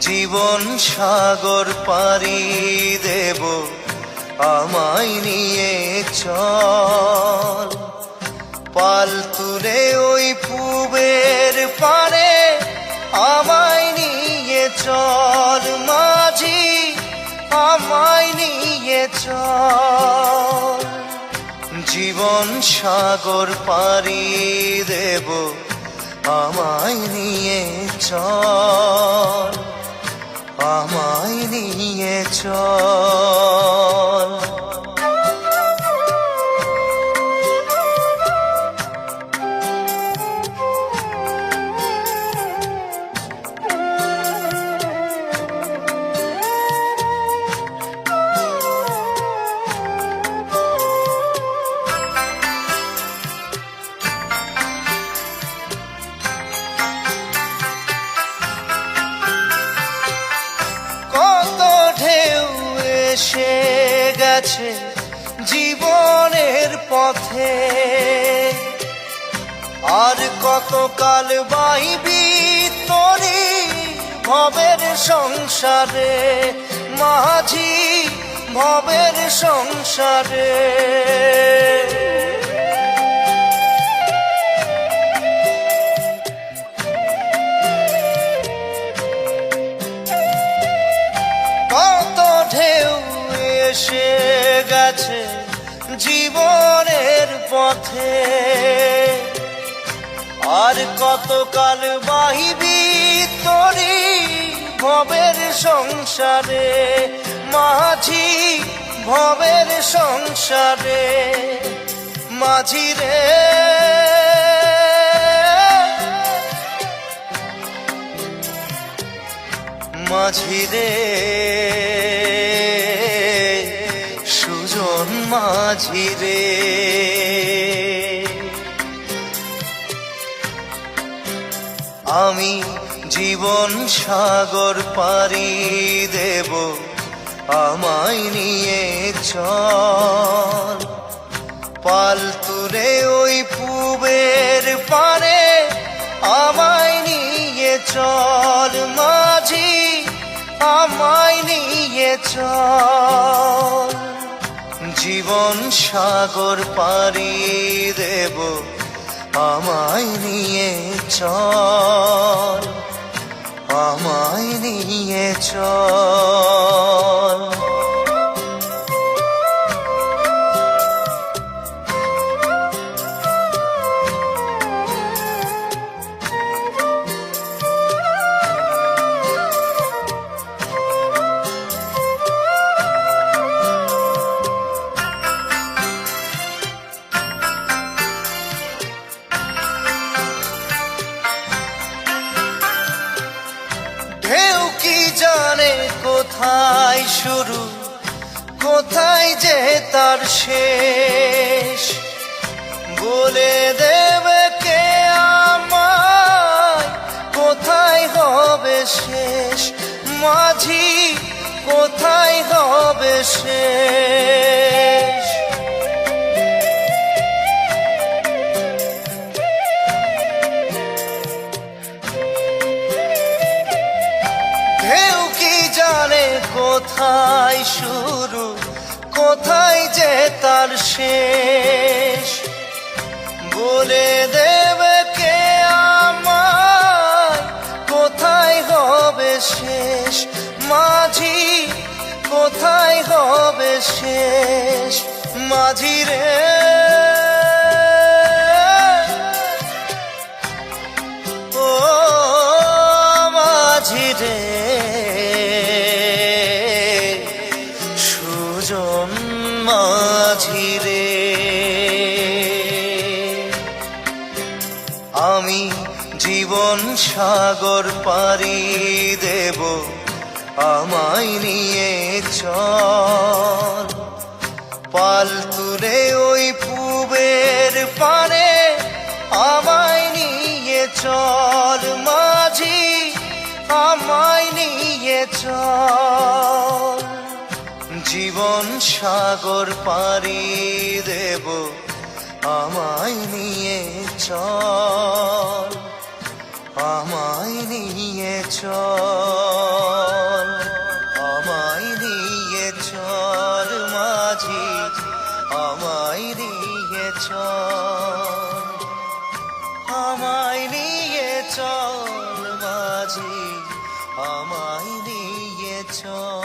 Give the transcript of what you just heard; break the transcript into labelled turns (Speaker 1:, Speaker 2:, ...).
Speaker 1: জীবন সাগর পাড়ি দেব, আমায় নিয়ে চল। পাল তুলে ওই পূবের পারে আমায় নিয়ে চল মাঝি, আমায় নিয়ে চল। জীবন সাগর পাড়ি দেব, আমায় নিয়ে চল, আমায় নিয়ে চল। এসে গেছে জীবনের পথে, আর কতকাল বাইবি তোরি ভবের সংসারে মাঝি, ভবের সংসারে। এসে গেছে জীবনের পথে, আর কতকাল বাহিবি তোরি ভবের সংসারে মাঝি, ভবের সংসারে। মাঝি রে মাঝি রে, সুজন মাঝি রে। আমি জীবন সাগর পাড়ি দেব, আমায় নিয়ে চল। পাল তুলে ওই পূবের পারে আমায় নিয়ে চল মাঝি, আমায় নিয়ে চল। জীবন সাগর পাড়ি দেব, আমায় নিয়ে চল, আমায় নিয়ে চল। জানে কোথায় শুরু, কোথায় যে তার শেষ, বলে দেবে কে আমায় কোথায় হবে শেষ। মাঝি কোথায় হবে শেষ। কোথায় শুরু, কোথায় যে তার শেষ, বলে দেবে কে আমায় কোথায় হবে শেষ। মাঝি কোথায় হবে শেষ। মাঝি রে ও মাঝি রে, মাঝি রে। আমি জীবন সাগর পাড়ি দেব, আমায় নিয়ে চল। পাল তুলে ওই পূবের পারে আমায় নিয়ে চল মাঝি, আমায় নিয়ে চল। জীবন সাগর পাড়ি দেব, আমায় নিয়ে চল, আমায় নিয়ে চল, আমায় নিয়ে চল মাঝি, আমায় নিয়ে চল, আমায় নিয়ে চল মাঝি, আমায় নিয়ে চল।